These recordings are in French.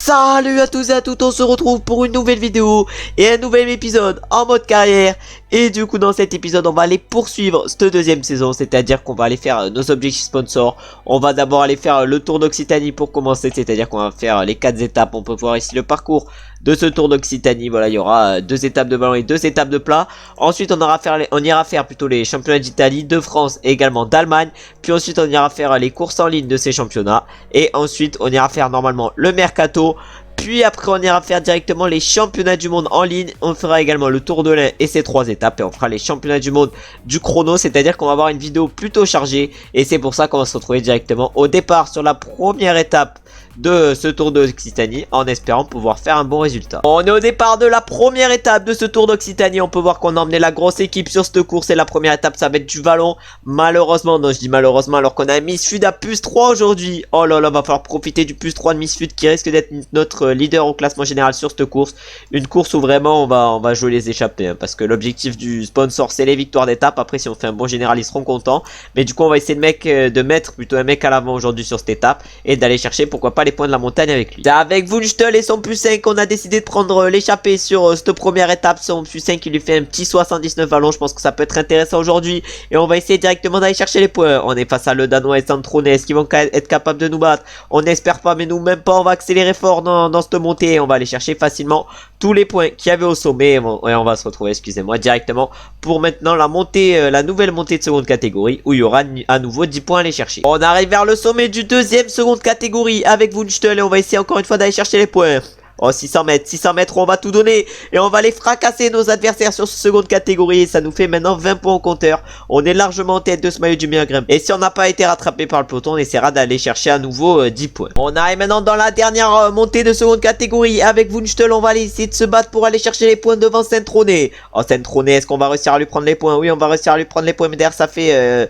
Salut à tous et à toutes, on se retrouve pour une nouvelle vidéo et un nouvel épisode en mode carrière. Et du coup dans cet épisode on va aller poursuivre cette deuxième saison, c'est-à-dire qu'on va aller faire nos objectifs sponsors. On va d'abord aller faire le tour d'Occitanie pour commencer, c'est-à-dire qu'on va faire les 4 étapes. On peut voir ici le parcours de ce tour d'Occitanie. Voilà, il y aura 2 étapes de ballon et 2 étapes de plat. Ensuite on ira faire plutôt les championnats d'Italie, de France et également d'Allemagne. Puis ensuite on ira faire les courses en ligne de ces championnats. Et ensuite on ira faire normalement le mercato. Puis après on ira faire directement les championnats du monde en ligne. On fera également le tour de l'Ain et ses 3 étapes. Et on fera les championnats du monde du chrono. C'est-à-dire qu'on va avoir une vidéo plutôt chargée. Et c'est pour ça qu'on va se retrouver directement au départ sur la première étape de ce tour d'Occitanie, en espérant pouvoir faire un bon résultat. On est au départ de la première étape de ce tour d'Occitanie. On peut voir qu'on a emmené la grosse équipe sur cette course. Et la première étape ça va être du vallon. Malheureusement, non je dis malheureusement, alors qu'on a un Misfud à plus 3 aujourd'hui. Oh là là, va falloir profiter du plus 3 de Misfud qui risque d'être notre leader au classement général sur cette course. Une course où vraiment on va jouer les échappées, hein, parce que l'objectif du sponsor c'est les victoires d'étape. Après si on fait un bon général ils seront contents. Mais du coup on va essayer de mettre plutôt un mec à l'avant aujourd'hui sur cette étape. Et d'aller chercher pourquoi pas les points de la montagne avec lui. C'est avec Wunschtel et son plus 5 qu'on a décidé de prendre l'échappée sur cette première étape. Son plus 5 qui lui fait un petit 79 vallon. Je pense que ça peut être intéressant aujourd'hui. Et on va essayer directement d'aller chercher les points. On est face à le Danois et Santrone. Est-ce qu'ils vont être capables de nous battre? On n'espère pas, mais nous même pas. On va accélérer fort dans cette montée. Et on va aller chercher facilement tous les points qu'il y avait au sommet. Et on va se retrouver, excusez-moi, directement pour maintenant la montée, la nouvelle montée de seconde catégorie où il y aura à nouveau 10 points à aller chercher. On arrive vers le sommet du deuxième seconde catégorie avec Wunschtel. Et on va essayer encore une fois d'aller chercher les points. Oh 600 mètres on va tout donner. Et on va les fracasser nos adversaires sur ce seconde catégorie. Et ça nous fait maintenant 20 points au compteur. On est largement en tête de ce maillot du meilleur grimpe. Et si on n'a pas été rattrapé par le peloton, on essaiera d'aller chercher à nouveau 10 points. On arrive maintenant dans la dernière montée de seconde catégorie avec Wunschtel. On va aller essayer de se battre pour aller chercher les points devant Saint-Trone. Oh Saint-Trone, est-ce qu'on va réussir à lui prendre les points? Oui, on va réussir à lui prendre les points. Mais derrière ça fait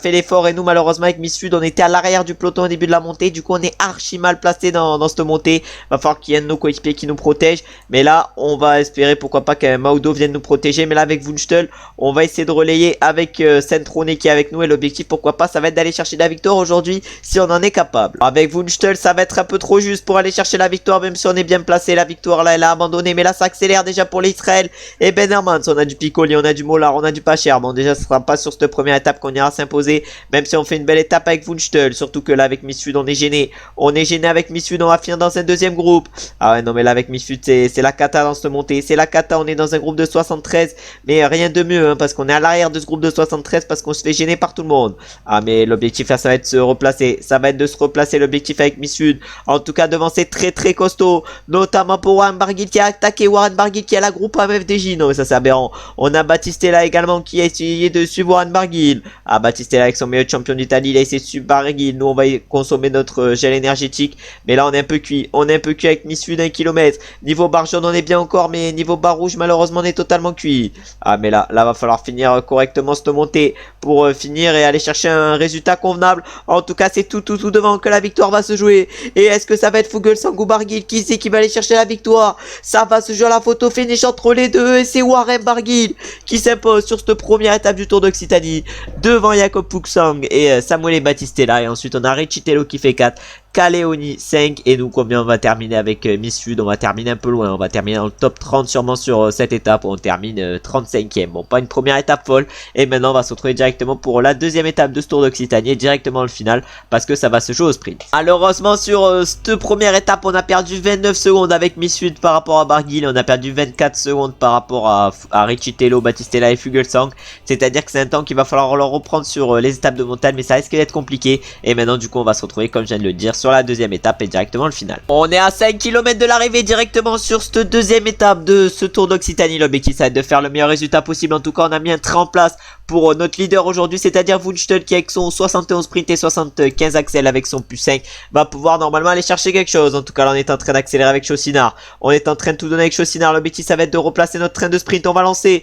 l'effort. Et nous malheureusement avec Misfud on était à l'arrière du peloton au début de la montée. Du coup on est archi mal placé dans cette montée. Va falloir qu'il y ait nos coéquipiers qui nous protègent. Mais là on va espérer pourquoi pas qu'un Maudo vienne nous protéger. Mais là avec Wunschtel on va essayer de relayer avec Saint-Trone qui est avec nous. Et l'objectif pourquoi pas ça va être d'aller chercher la victoire aujourd'hui si on en est capable. Avec Wunschtel ça va être un peu trop juste pour aller chercher la victoire. Même si on est bien placé. La victoire là elle a abandonné. Mais là ça accélère déjà pour l'Israël et Ben Hermans. On a du Piccoli, on a du Mollard, on a du Pacher. Bon déjà ce sera pas sur cette première étape qu'on ira s'imposer. Même si on fait une belle étape avec Wunschtel. Surtout que là avec Misfud on est gêné. On est gêné avec Misfud. On va finir dans un deuxième groupe. Ah ouais non mais là avec Misfud c'est la cata dans cette montée. C'est la cata. On est dans un groupe de 73. Mais rien de mieux hein, parce qu'on est à l'arrière de ce groupe de 73. Parce qu'on se fait gêner par tout le monde. Ah mais l'objectif là ça va être de se replacer. Ça va être de se replacer l'objectif avec Misfud. En tout cas devant c'est très costaud. Notamment pour Warren Barguil qui a attaqué. Warren Barguil qui a la groupe AMFDJ. Non mais ça c'est aberrant. On a Battistella également qui a essayé de suivre Warren Barguil. Ah Battistella avec son meilleur champion d'Italie. Il a essayé de suivre Barguil. Nous on va consommer notre gel énergétique. Mais là on est un peu cuit. On est un peu cuit avec Misfud 1 km. Niveau barre jaune on est bien encore. Mais niveau barre rouge malheureusement on est totalement cuit. Ah mais là va falloir finir correctement cette montée. Pour finir et aller chercher un résultat convenable. En tout cas c'est tout devant que la victoire va se jouer. Et est-ce que ça va être Fuglsang ou Barguil? Qui c'est qui va aller chercher la victoire? Ça va se jouer à la photo finish entre les deux. Et c'est Warren Barguil qui s'impose sur cette première étape du Tour d'Occitanie. Devant Jakob Fuglsang et Samuele Battistella. Et ensuite on a Riccitello qui fait 4. Caleoni 5 et nous combien on va terminer avec Misfud? On va terminer un peu loin, on va terminer dans le top 30 sûrement sur cette étape. On termine 35e, bon pas une première étape folle. Et maintenant on va se retrouver directement pour la deuxième étape de ce Tour d'Occitanie, directement le final parce que ça va se jouer au sprint. Malheureusement sur cette première étape on a perdu 29 secondes avec Misfud par rapport à Barguil. On a perdu 24 secondes par rapport à Riccitello, Battistella et Fuglsang. C'est à dire que c'est un temps qu'il va falloir leur reprendre sur les étapes de montagne, mais ça risque d'être compliqué. Et maintenant du coup on va se retrouver comme je viens de le dire sur la deuxième étape et directement le final. On est à 5 km de l'arrivée directement sur cette deuxième étape de ce Tour d'Occitanie. L'objectif ça va être de faire le meilleur résultat possible. En tout cas on a mis un train en place pour notre leader aujourd'hui, c'est-à-dire Wunschtel qui avec son 71 sprint et 75 accel avec son plus 5 va pouvoir normalement aller chercher quelque chose. En tout cas là on est en train d'accélérer avec Chaucinard. On est en train de tout donner avec Chaucinard. L'objectif ça va être de replacer notre train de sprint. On va lancer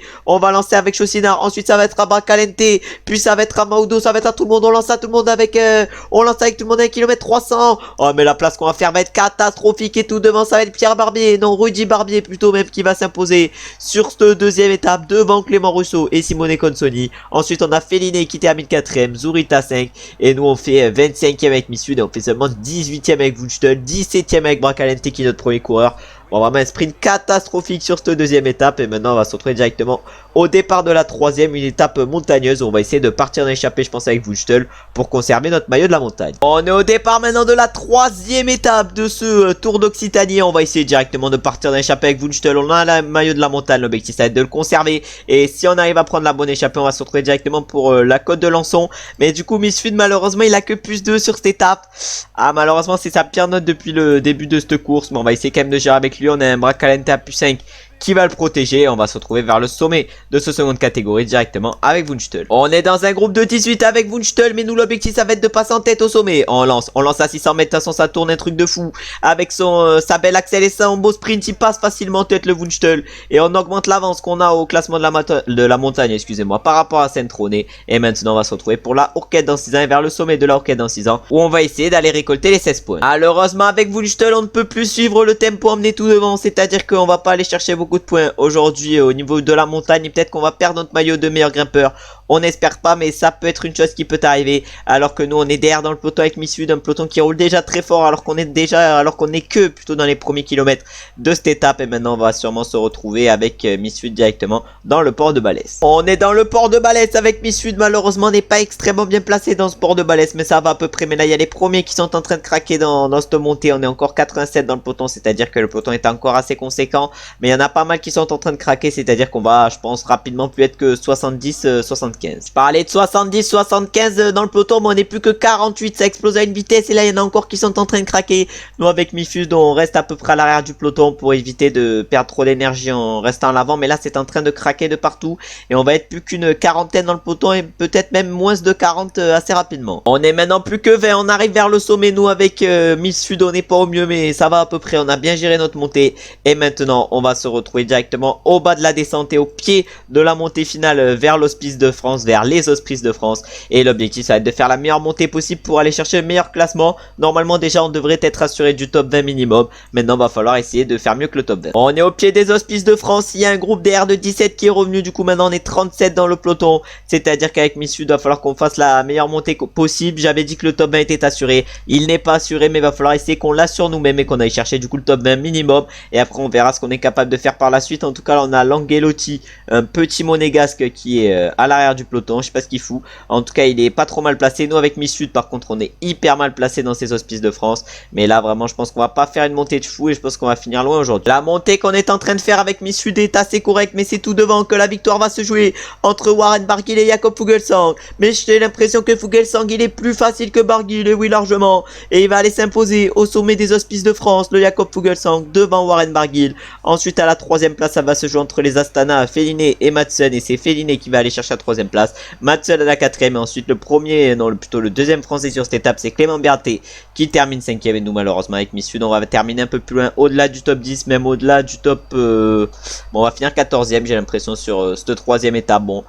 avec Chaucinard. Ensuite ça va être à Bracalente. Puis ça va être à Maudo. Ça va être à tout le monde. On lance à tout le monde avec tout le monde à 1 km 300. devant. Oh mais la place qu'on va faire va être catastrophique et tout devant ça va être Pierre Barbier, non Rudy Barbier plutôt même qui va s'imposer sur cette deuxième étape devant Clément Rousseau et Simone Consoni. Ensuite on a Féliné qui termine 4ème, Zurita 5 et nous on fait 25ème avec Miss Sud et on fait seulement 18ème avec Wunschtel, 17ème avec Bracalente qui est notre premier coureur. Bon, vraiment un sprint catastrophique sur cette deuxième étape et maintenant on va se retrouver directement au départ de la troisième, une étape montagneuse où on va essayer de partir en échappée je pense avec Wunschtel pour conserver notre maillot de la montagne. On est au départ maintenant de la troisième étape de ce Tour d'Occitanie, on va essayer directement de partir en échappée avec Wunschtel, on a le maillot de la montagne, l'objectif ça va être de le conserver et si on arrive à prendre la bonne échappée on va se retrouver directement pour la côte de Lançon, mais du coup Misfud malheureusement il a que plus 2 sur cette étape, ah malheureusement c'est sa pire note depuis le début de cette course, mais on va essayer quand même de gérer avec lui, on a un Bracalente à plus 5 qui va le protéger. On va se retrouver vers le sommet de ce seconde catégorie directement avec Wunschtel. On est dans un groupe de 18 avec Wunschtel, mais nous l'objectif ça va être de passer en tête au sommet. On lance à 600 mètres, de toute façon ça tourne un truc de fou. Avec sa belle accel et son beau sprint, il passe facilement en tête le Wunschtel. Et on augmente l'avance qu'on a au classement de la montagne, excusez-moi, par rapport à Saint-Troné. Et maintenant on va se retrouver pour la Hourquette dans 6 ans et vers le sommet de la Hourquette dans 6 ans où on va essayer d'aller récolter les 16 points. Malheureusement avec Wunschtel on ne peut plus suivre le tempo emmené tout devant, c'est-à-dire qu'on va pas aller chercher beaucoup de points aujourd'hui au niveau de la montagne et peut-être qu'on va perdre notre maillot de meilleur grimpeur. On n'espère pas, mais ça peut être une chose qui peut arriver. Alors que nous on est derrière dans le peloton avec Misfud, un peloton qui roule déjà très fort alors qu'on est que plutôt dans les premiers kilomètres de cette étape. Et maintenant on va sûrement se retrouver avec Misfud directement dans le port de Balès. On est dans le port de Balès avec Misfud, malheureusement on n'est pas extrêmement bien placé dans ce port de Balès, mais ça va à peu près. Mais là il y a les premiers qui sont en train de craquer dans cette montée. On est encore 87 dans le peloton, c'est-à-dire que le peloton est encore assez conséquent, mais il y en a pas mal qui sont en train de craquer, c'est-à-dire qu'on va, je pense, rapidement plus être que 70-75. Je parlais de 70-75 dans le peloton, mais on n'est plus que 48, ça explose à une vitesse, et là il y en a encore qui sont en train de craquer. Nous avec Mifus, on reste à peu près à l'arrière du peloton pour éviter de perdre trop d'énergie en restant à l'avant, mais là c'est en train de craquer de partout, et on va être plus qu'une quarantaine dans le peloton, et peut-être même moins de 40 assez rapidement. On est maintenant plus que 20, on arrive vers le sommet, nous avec Mifus, on n'est pas au mieux, mais ça va à peu près, on a bien géré notre montée, et maintenant on va se retrouver directement au bas de la descente et au pied de la montée finale vers l'hospice de France, vers les hospices de France, et l'objectif ça va être de faire la meilleure montée possible pour aller chercher le meilleur classement. Normalement déjà on devrait être assuré du top 20 minimum, maintenant va falloir essayer de faire mieux que le top 20. On est au pied des hospices de France, il y a un groupe DR de 17 qui est revenu, du coup maintenant on est 37 dans le peloton, c'est à dire qu'avec Missu il va falloir qu'on fasse la meilleure montée possible. J'avais dit que le top 20 était assuré, il n'est pas assuré, mais il va falloir essayer qu'on l'assure nous-mêmes et qu'on aille chercher du coup le top 20 minimum, et après on verra ce qu'on est capable de faire par la suite. En tout cas là on a Langelotti, un petit monégasque qui est à l'arrière du peloton, je sais pas ce qu'il fout, en tout cas il est pas trop mal placé. Nous avec Missud par contre on est hyper mal placé dans ces hospices de France, mais là vraiment je pense qu'on va pas faire une montée de fou et je pense qu'on va finir loin aujourd'hui. La montée qu'on est en train de faire avec Missud est assez correcte, mais c'est tout devant que la victoire va se jouer entre Warren Barguil et Jakob Fuglsang, mais j'ai l'impression que Fuglsang il est plus facile que Barguil, et oui largement, et il va aller s'imposer au sommet des hospices de France, le Jakob Fuglsang devant Warren Barguil. Ensuite à la troisième place ça va se jouer entre les Astana, Féliné et Madsen, et c'est Féliné qui va aller chercher la troisième place, Madsen à la quatrième, et ensuite le premier, non plutôt le deuxième français sur cette étape c'est Clément Berthet qui termine 5ème, et nous malheureusement avec Missud on va terminer un peu plus loin, au-delà du top 10, même au-delà du top bon on va finir 14ème j'ai l'impression sur cette troisième étape. Bon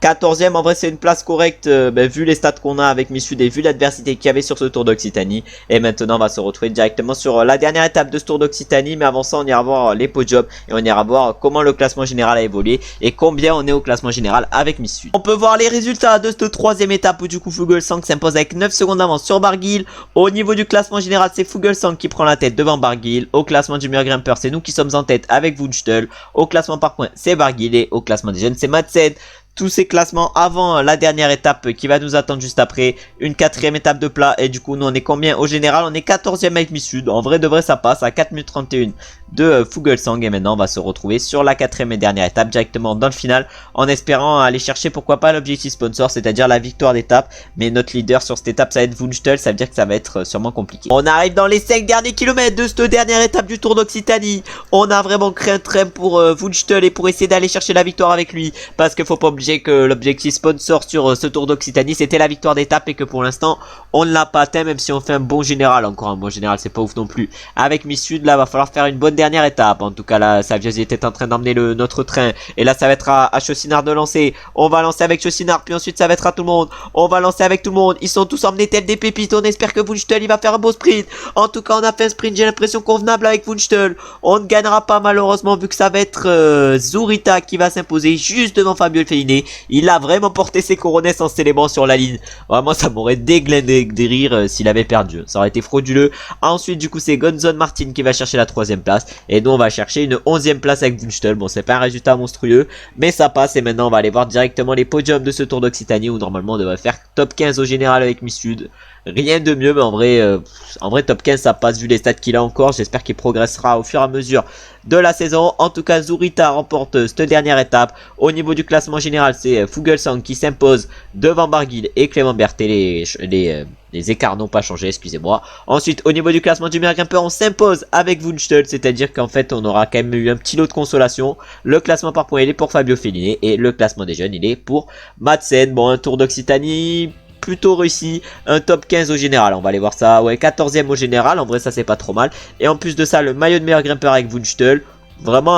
14ème, en vrai c'est une place correcte vu les stats qu'on a avec Missud et vu l'adversité qu'il y avait sur ce Tour d'Occitanie. Et maintenant on va se retrouver directement sur la dernière étape de ce Tour d'Occitanie, mais avant ça on ira voir les podiums et on ira voir comment le classement général a évolué et combien on est au classement général avec Missud. On peut voir les résultats de cette troisième étape où du coup Fuglsang s'impose avec 9 secondes d'avance sur Barguil. Au niveau du classement général c'est Fuglsang qui prend la tête devant Barguil. Au classement du meilleur grimpeur c'est nous qui sommes en tête avec Wunschtel. Au classement par points c'est Barguil, et au classement des jeunes c'est Madsen. Tous ces classements avant la dernière étape qui va nous attendre juste après, une quatrième étape de plat, et du coup nous on est combien au général? On est 14ème avec Missud, en vrai de vrai ça passe à 4 minutes 31 de Fuglsang, et maintenant on va se retrouver sur la quatrième et dernière étape directement dans le final, en espérant aller chercher pourquoi pas l'objectif sponsor, c'est-à-dire la victoire d'étape, mais notre leader sur cette étape ça va être Wunschtel, ça veut dire que ça va être sûrement compliqué. On arrive dans les 5 derniers kilomètres de cette dernière étape du Tour d'Occitanie, on a vraiment créé un train pour Wunschtel et pour essayer d'aller chercher la victoire avec lui, parce qu'il faut pas oublier que l'objectif sponsor sur ce Tour d'Occitanie c'était la victoire d'étape, et que pour l'instant on ne l'a pas atteint, même si on fait un bon général. Encore un bon général c'est pas ouf non plus avec Missud. Là va falloir faire une bonne dernière étape. En tout cas là, Saviosi était en train d'emmener notre train. Et là ça va être à Chaucinard de lancer. On va lancer avec Chaucinard, puis ensuite ça va être à tout le monde. On va lancer avec tout le monde. Ils sont tous emmenés tels des pépites. On espère que Wunschtel il va faire un beau sprint. En tout cas on a fait un sprint, j'ai l'impression convenable avec Wunschtel. On ne gagnera pas malheureusement vu que ça va être Zurita qui va s'imposer juste devant Fabio Felliné. Il a vraiment porté ses couronnes en célébrant sur la ligne. Vraiment ça m'aurait déglainé des rires s'il avait perdu. Ça aurait été frauduleux. Ensuite du coup c'est Gonzon Martin qui va chercher la 3ème place. Et nous on va chercher une 11ème place avec Wunschtel. Bon c'est pas un résultat monstrueux, mais ça passe. Et maintenant on va aller voir directement les podiums de ce Tour d'Occitanie où normalement on devrait faire top 15 au général avec Miss Sud. Rien de mieux, mais en vrai top 15 ça passe vu les stats qu'il a encore. J'espère qu'il progressera au fur et à mesure de la saison. En tout cas Zurita remporte cette dernière étape. Au niveau du classement général c'est Fuglsang qui s'impose devant Barguil et Clément Berthet. Les écarts n'ont pas changé, excusez-moi. Ensuite au niveau du classement du meilleur grimpeur on s'impose avec Wunschtel. C'est à dire qu'en fait on aura quand même eu un petit lot de consolation. Le classement par points il est pour Fabio Felliné. Et le classement des jeunes il est pour Madsen. Bon un Tour d'Occitanie plutôt réussi, un top 15 au général, on va aller voir ça, ouais 14ème au général, en vrai ça c'est pas trop mal, et en plus de ça le maillot de meilleur grimpeur avec Wunschtel, vraiment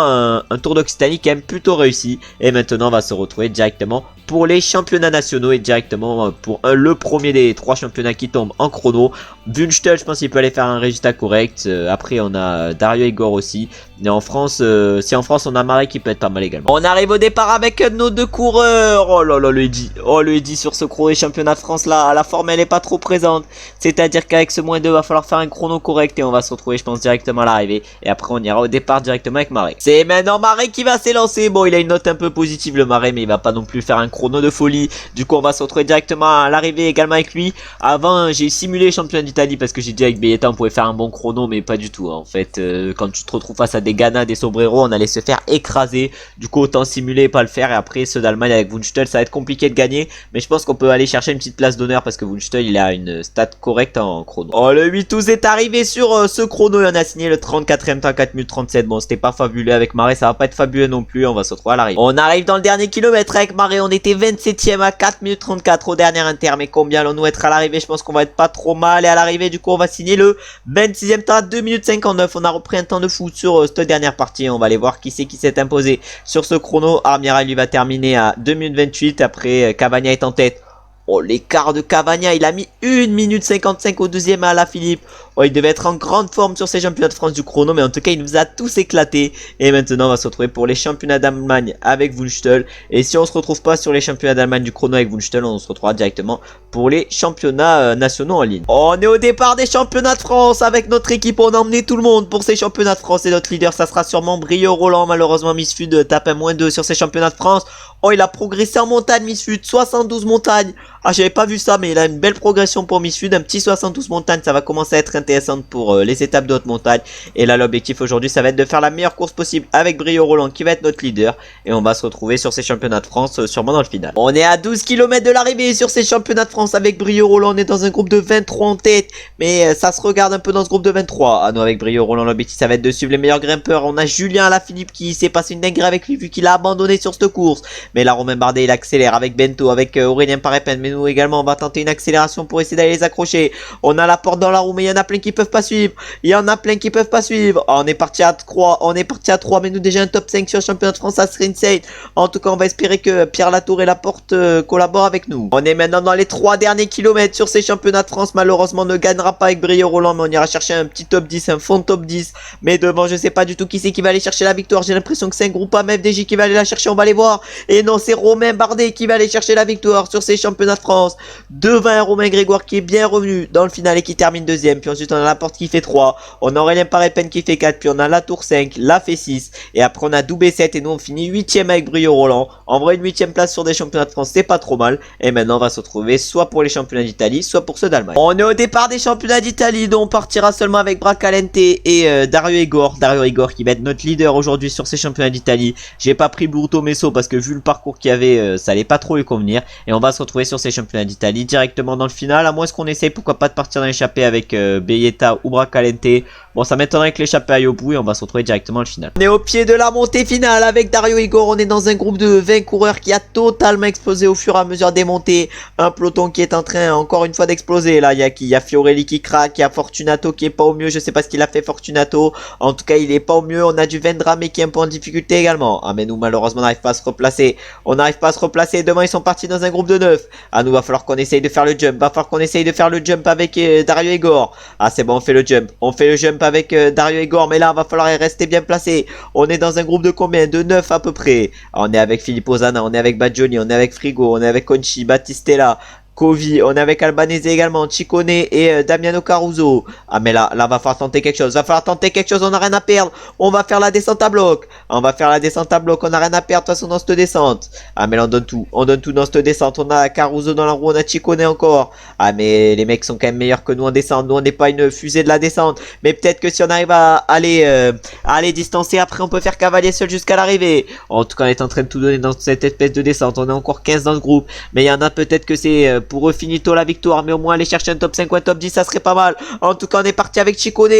un Tour d'Occitanie quand même plutôt réussi, et maintenant on va se retrouver directement pour les championnats nationaux et directement pour le premier des 3 championnats qui tombent en chrono. Wunschtel je pense qu'il peut aller faire un résultat correct, après on a Dario Igor aussi, et en France, si en France on a Marais qui peut être pas mal également. On arrive au départ avec nos 2 coureurs, oh là là le Eddy sur ce chrono des championnats de France là, la forme elle est pas trop présente, c'est à dire qu'avec ce -2 va falloir faire un chrono correct et on va se retrouver je pense directement à l'arrivée, et après on ira au départ directement avec Marais. C'est maintenant Marais qui va s'élancer, bon il a une note un peu positive le Marais mais il va pas non plus faire un chrono de folie, du coup on va se retrouver directement à l'arrivée également avec lui. Avant j'ai simulé champion d'Italie parce que j'ai dit avec Belletta on pouvait faire un bon chrono mais pas du tout hein. En fait quand tu te retrouves face à des Ghana, des Sobrero on allait se faire écraser, du coup autant simuler et pas le faire, et après ceux d'Allemagne avec Wunschtel ça va être compliqué de gagner, mais je pense qu'on peut aller chercher une petite place d'honneur parce que Wunschtel il a une stat correcte en chrono. Oh le 8-12 est arrivé sur ce chrono et on a signé le 34ème temps 4 minutes 37, bon c'était pas fabuleux avec Marais, ça va pas être fabuleux non plus, on va se retrouver à l'arrivée. On arrive dans le dernier kilomètre avec Marais, on était 27ème à 4 minutes 34 au dernier inter, mais combien allons-nous être à l'arrivée? Je pense qu'on va être pas trop mal, et à l'arrivée du coup on va signer le 26ème temps à 2 minutes 59, on a repris un temps de fou sur cette dernière partie, on va aller voir qui c'est qui s'est imposé sur ce chrono. Armiral lui va terminer à 2 minutes 28, après Cavagna est en tête. Oh l'écart de Cavagna, il a mis 1 minute 55 au deuxième à Alaphilippe. Oh il devait être en grande forme sur ces championnats de France du chrono, mais en tout cas il nous a tous éclatés. Et maintenant on va se retrouver pour les championnats d'Allemagne avec Wunschtel. Et si on se retrouve pas sur les championnats d'Allemagne du chrono avec Wunschtel, on se retrouvera directement pour les championnats nationaux en ligne. On est au départ des championnats de France avec notre équipe, on a emmené tout le monde pour ces championnats de France et notre leader ça sera sûrement Brio Roland. Malheureusement Miss Fud tape un -2 sur ces championnats de France. Oh il a progressé en montagne Miss Fud, 72 montagnes. Ah j'avais pas vu ça mais il a une belle progression pour Miss Fud, un petit 72 montagnes, ça va commencer à être intéressant pour les étapes de haute montagne. Et là l'objectif aujourd'hui ça va être de faire la meilleure course possible avec Brio Roland qui va être notre leader, et on va se retrouver sur ces championnats de France sûrement dans le final. On est à 12 km de l'arrivée sur ces championnats de France avec Brio Roland, on est dans un groupe de 23 en tête, mais ça se regarde un peu dans ce groupe de 23. Ah non avec Brio Roland l'objectif ça va être de suivre les meilleurs grimpeurs. On a Julien Alaphilippe qui s'est passé une dinguerie avec lui vu qu'il a abandonné sur cette course, mais là Romain Bardet il accélère avec Bento, avec Aurélien Parepin, mais nous également on va tenter une accélération pour essayer d'aller les accrocher. On a la porte dans la roue mais il y en a plein qui peuvent pas suivre, il y en a plein qui peuvent pas suivre. Oh, on est parti à 3, mais nous déjà un top 5 sur le championnat de France, ça serait insane. En tout cas on va espérer que Pierre Latour et Laporte collaborent avec nous. On est maintenant dans les 3 derniers kilomètres sur ces championnats de France, malheureusement on ne gagnera pas avec Brio Roland, mais on ira chercher un petit top 10, un fond de top 10, mais devant je sais pas du tout qui c'est qui va aller chercher la victoire. J'ai l'impression que c'est un groupe AMFDJ qui va aller la chercher, on va aller voir. Et non c'est Romain Bardet qui va aller chercher la victoire sur ces championnats de France, devant Romain Grégoire qui est bien revenu dans le final et qui termine 2ème. Puis ensuite on a Laporte qui fait 3, on a Aurélien Parepin qui fait 4, puis on a Latour 5, La fait 6, et après on a Doubé 7, et nous on finit 8ème avec Brio Roland. En vrai une 8ème place sur des championnats de France c'est pas trop mal, et maintenant on va se retrouver soit pour les championnats d'Italie soit pour ceux d'Allemagne. On est au départ des championnats d'Italie, dont on partira seulement avec Bracalente et Dario Igor qui va être notre leader aujourd'hui sur ces championnats d'Italie. J'ai pas pris Burto Messo parce que vu le parcours parcours qu'il y avait, ça allait pas trop lui convenir. Et on va se retrouver sur ces championnats d'Italie directement dans le final. À moins qu'on essaye pourquoi pas de partir dans l'échappée avec Beieta ou Bracalente. Bon, ça m'étonnerait que l'échappée aille au bout et on va se retrouver directement le final. On est au pied de la montée finale avec Dario Igor. On est dans un groupe de 20 coureurs qui a totalement explosé au fur et à mesure des montées. Un peloton qui est en train encore une fois d'exploser. Là, il y a Fiorelli qui craque, il y a Fortunato qui est pas au mieux. Je sais pas ce qu'il a fait Fortunato. En tout cas, il est pas au mieux. On a du Vendrame qui est un peu en difficulté également. Ah, mais nous, malheureusement, on n'arrive pas à se replacer. On n'arrive pas à se replacer. Demain, ils sont partis dans un groupe de 9. Ah, nous, va falloir qu'on essaye de faire le jump. Va falloir qu'on essaye de faire le jump avec Dario Igor. Ah, c'est bon, on fait le jump. On fait le jump avec Dario Igor. Mais là, va falloir rester bien placé. On est dans un groupe de combien? De 9 à peu près. Ah, on est avec Filippo Zana, on est avec Badjoni, on est avec Frigo, on est avec Conchi, Battistella, Covi, on est avec Albanese également, Ciccone et Damiano Caruso. Ah mais là va falloir tenter quelque chose, on n'a rien à perdre. On va faire la descente à bloc. On n'a rien à perdre de toute façon dans cette descente. Ah mais là on donne tout dans cette descente. On a Caruso dans la roue, on a Ciccone encore. Ah mais les mecs sont quand même meilleurs que nous en descente. Nous on n'est pas une fusée de la descente. Mais peut-être que si on arrive à aller distancer, après on peut faire cavalier seul jusqu'à l'arrivée. En tout cas on est en train de tout donner dans cette espèce de descente. On est encore 15 dans ce groupe. Mais il y en a peut-être que c'est pour eux finito la victoire, mais au moins aller chercher un top 5 ou un top 10 ça serait pas mal. En tout cas on est parti avec Ciccone,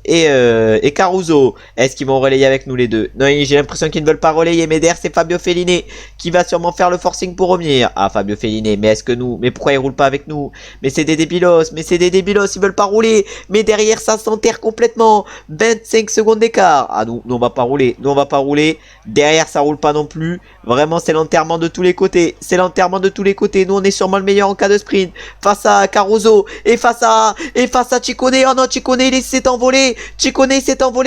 et Caruso. Est-ce qu'ils vont relayer avec nous les deux? Non, j'ai l'impression qu'ils ne veulent pas relayer. Mais derrière c'est Fabio Fellini qui va sûrement faire le forcing pour revenir. Ah, Fabio Fellini, mais est-ce que nous, mais pourquoi ils roulent pas avec nous? Mais c'est des débilos, ils veulent pas rouler. Mais derrière ça s'enterre complètement. 25 secondes d'écart. Ah nous on va pas rouler, derrière ça roule pas non plus. Vraiment c'est l'enterrement de tous les côtés, nous on est sûrement le meilleur en cas de sprint. Face à Caruso et face à Ciccone. Oh non, Ciccone il s'est envolé.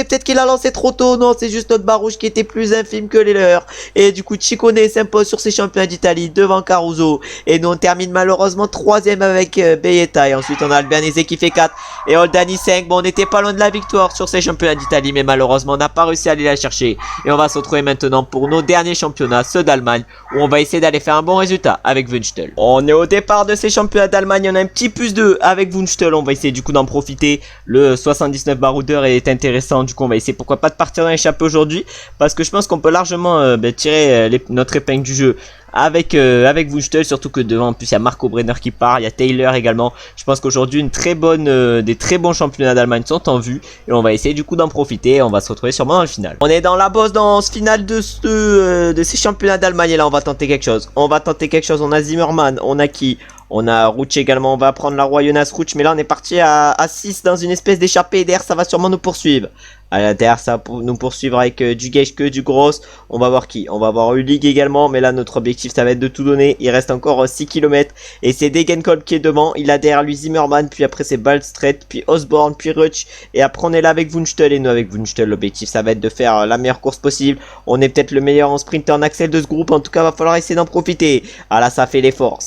Peut-être qu'il a lancé trop tôt. Non, c'est juste notre barre rouge qui était plus infime que les leurs. Et du coup, Ciccone s'impose sur ses championnats d'Italie devant Caruso. Et nous, on termine malheureusement 3ème avec Beieta. Et ensuite, on a Albanese qui fait 4. Et Oldani 5. Bon, on était pas loin de la victoire sur ces championnats d'Italie. Mais malheureusement, on n'a pas réussi à aller la chercher. Et on va se retrouver maintenant pour nos derniers championnats, ceux d'Allemagne, où on va essayer d'aller faire un bon résultat avec Wünstl. On est au départ de ces championnats d'Allemagne. On a un petit plus 2 avec Wünstl. On va essayer du coup d'en profiter. Le 79 baroudeur est intéressant, du coup on va essayer pourquoi pas de partir dans l'échappée aujourd'hui, parce que je pense qu'on peut largement tirer notre épingle du jeu avec Wünstl, surtout que devant en plus il y a Marco Brenner qui part, il y a Taylor également. Je pense qu'aujourd'hui des très bons championnats d'Allemagne sont en vue et on va essayer du coup d'en profiter et on va se retrouver sûrement dans le final. On est dans la bosse dans ce final de ces championnats d'Allemagne et là on va tenter quelque chose. On a Zimmermann, on a qui? On a Ruch également, on va prendre la roi Jonas Ruch, mais là on est parti à 6 dans une espèce d'échappée. Derrière ça va sûrement nous poursuivre. Derrière ça pour nous poursuivre avec du Geschke, du Gross. On va voir qui? On va voir Ulig également, mais là notre objectif ça va être de tout donner. Il reste encore 6 km et c'est Degenkolb qui est devant. Il a derrière lui Zimmermann, puis après c'est Ballstret, puis Osborne, puis Ruch. Et après on est là avec Wünstl et nous avec Wünstl l'objectif ça va être de faire la meilleure course possible. On est peut-être le meilleur en sprint et en axel de ce groupe, en tout cas va falloir essayer d'en profiter. Ah là ça a fait l'effort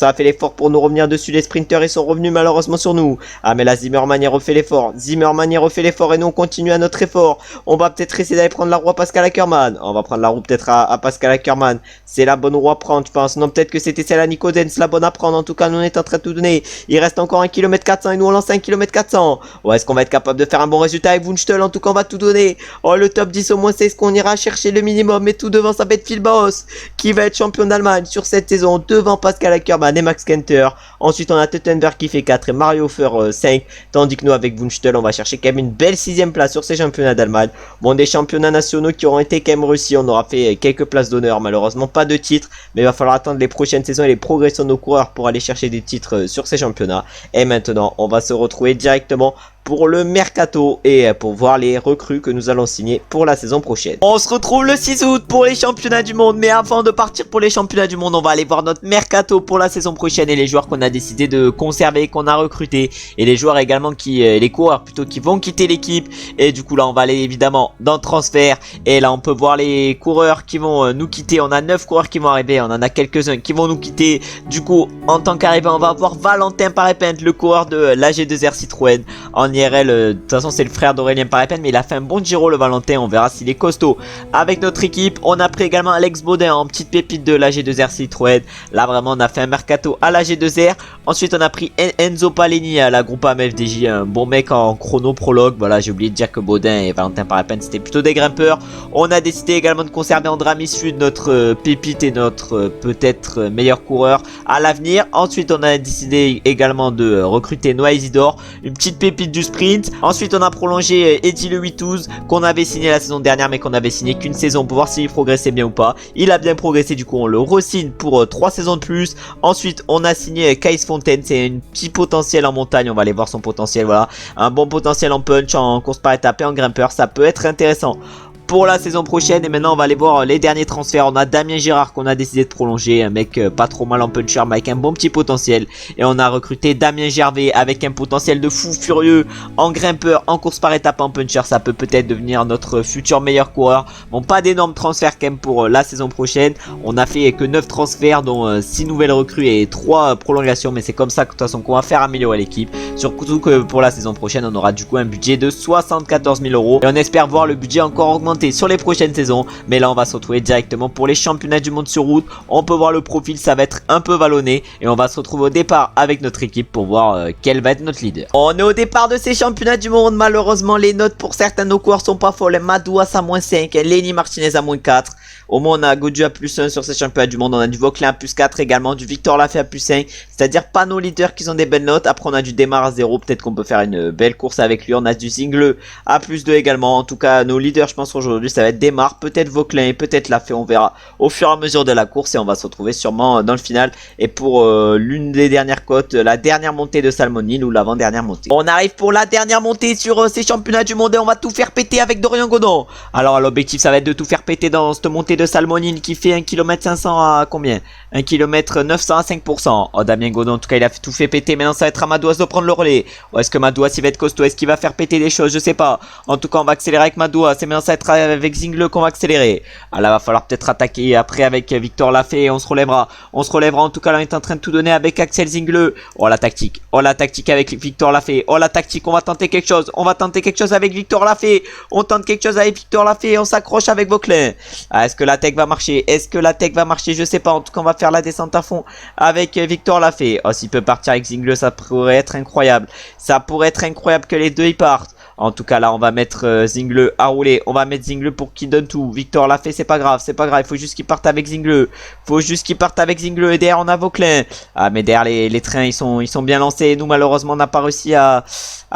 pour nous revenir dessus. Les sprinters ils sont revenus malheureusement sur nous. Ah mais là Zimmermann il refait l'effort, et nous on continue à notre effort. On va peut-être essayer d'aller prendre la roue à Pascal Ackermann. On va prendre la roue peut-être à Pascal Ackermann. C'est la bonne roue à prendre, je pense. Non, peut-être que c'était celle à Nico Denz, la bonne à prendre. En tout cas, nous on est en train de tout donner. Il reste encore 1 km 400 et nous on lance 1 km 400. Ouais, est-ce qu'on va être capable de faire un bon résultat avec Wünstl? En tout cas, on va tout donner. Oh, le top 10 au moins, c'est ce qu'on ira chercher le minimum. Mais tout devant, ça va être Phil Boss qui va être champion d'Allemagne sur cette saison devant Pascal Ackermann et Max Kenter. Ensuite, on a Teutenberg qui fait 4 et Mario Hofer 5. Tandis que nous, avec Wünstl, on va chercher quand même une belle 6ème place sur ces championnats d'Allemagne. Bon, des championnats nationaux qui auront été quand même réussis. On aura fait quelques places d'honneur, malheureusement pas de titres, mais il va falloir attendre les prochaines saisons et les progressions de nos coureurs pour aller chercher des titres sur ces championnats. Et maintenant, on va se retrouver directement pour le mercato et pour voir les recrues que nous allons signer pour la saison prochaine. On se retrouve le 6 août pour les championnats du monde, mais avant de partir pour les championnats du monde, on va aller voir notre mercato pour la saison prochaine et les joueurs qu'on a décidé de conserver, qu'on a recrutés, et les joueurs également les coureurs plutôt qui vont quitter l'équipe. Et du coup là on va aller évidemment dans le transfert et là on peut voir les coureurs qui vont nous quitter. On a 9 coureurs qui vont arriver, on en a quelques-uns qui vont nous quitter. Du coup en tant qu'arrivant on va voir Valentin Parepent, le coureur de l'AG2R Citroën. En IRL, de toute façon c'est le frère d'Aurélien Parepène, mais il a fait un bon Giro le Valentin, on verra s'il est costaud. Avec notre équipe, on a pris également Alex Baudin en petite pépite de la G2R Citroën. Là vraiment on a fait un mercato à la G2R. Ensuite on a pris Enzo Paleni à la Groupama FDJ, un bon mec en chrono prologue. Voilà, j'ai oublié de dire que Baudin et Valentin Parepène c'était plutôt des grimpeurs. On a décidé également de conserver Andramis Sud, notre pépite et notre peut-être meilleur coureur à l'avenir. Ensuite on a décidé également de recruter Noah Isidore, une petite pépite du sprint. Ensuite on a prolongé Eddie Le 8-12 qu'on avait signé la saison dernière mais qu'on avait signé qu'une saison pour voir s'il progressait bien ou pas. Il a bien progressé, du coup on le re-signe pour 3 saisons de plus. Ensuite on a signé Kais Fontaine, c'est un petit potentiel en montagne, on va aller voir son potentiel. Voilà, un bon potentiel en punch, en course par étape et en grimpeur, ça peut être intéressant pour la saison prochaine. Et maintenant on va aller voir les derniers transferts. On a Damien Girard qu'on a décidé de prolonger, un mec pas trop mal en puncher mais avec un bon petit potentiel. Et on a recruté Damien Gervais avec un potentiel de fou furieux en grimpeur, en course par étape, en puncher. Ça peut peut-être devenir notre futur meilleur coureur. Bon, pas d'énormes transferts quand même pour la saison prochaine. On a fait que 9 transferts dont 6 nouvelles recrues et 3 prolongations, mais c'est comme ça que de toute façon qu'on va faire améliorer l'équipe. Surtout que pour la saison prochaine on aura du coup un budget de 74 000 € et on espère voir le budget encore augmenter sur les prochaines saisons. Mais là on va se retrouver directement pour les championnats du monde sur route. On peut voir le profil, ça va être un peu vallonné et on va se retrouver au départ avec notre équipe pour voir quel va être notre leader. On est au départ de ces championnats du monde. Malheureusement les notes pour certains de nos coureurs sont pas folles. Madouas à -5, Lenny Martinez à -4. Au moins on a Godu à +1 sur ces championnats du monde. On a du Vauclin à +4 également, du Victor Lafay à +5. C'est-à-dire pas nos leaders qui ont des belles notes. Après on a du Démarre à 0, peut-être qu'on peut faire une belle course avec lui. On a du Zingle à +2 également. En tout cas nos leaders je pense aujourd'hui ça va être Démarre, peut-être Vauclin et peut-être Lafay. On verra au fur et à mesure de la course et on va se retrouver sûrement dans le final. Et pour l'une des dernières cotes, la dernière montée de Salmonil ou l'avant-dernière montée. On arrive pour la dernière montée sur ces championnats du monde et on va tout faire péter avec Dorian Godon. Alors l'objectif ça va être de tout faire péter dans cette montée de Salmonil qui fait 1 km 500 à combien? 1 km 900 à 5%. Oh, Damien Godon en tout cas il a tout fait péter. Maintenant ça va être à Madouas de prendre le relais. Ou est-ce que Madouas il va être costaud? Est-ce qu'il va faire péter des choses? Je sais pas. En tout cas on va accélérer avec Madouas. Et maintenant ça va être avec Zingle qu'on va accélérer. Ah là va falloir peut-être attaquer après avec Victor Lafay et on se relèvera. On se relèvera en tout cas là on est en train de tout donner avec Axel Zingle. Oh la tactique. Oh la tactique avec Victor Lafay. Oh la tactique. On va tenter quelque chose. On va tenter quelque chose avec Victor Lafay. On tente quelque chose avec Victor Lafay. On s'accroche avec Vauclin. Ah, est-ce que la tech va marcher? Est-ce que la tech va marcher? Je sais pas. En tout cas on va faire la descente à fond avec Victor Lafay. Oh s'il peut partir avec Zingle ça pourrait être incroyable. Ça pourrait être incroyable que les deux y partent. En tout cas là on va mettre Zingle à rouler. On va mettre Zingle pour qu'il donne tout. Victor Lafay c'est pas grave, c'est pas grave. Il faut juste qu'il parte avec Zingle. Faut juste qu'il parte avec Zingle. Et derrière on a Vauclin. Ah mais derrière les trains ils sont bien lancés. Et nous malheureusement on n'a pas réussi à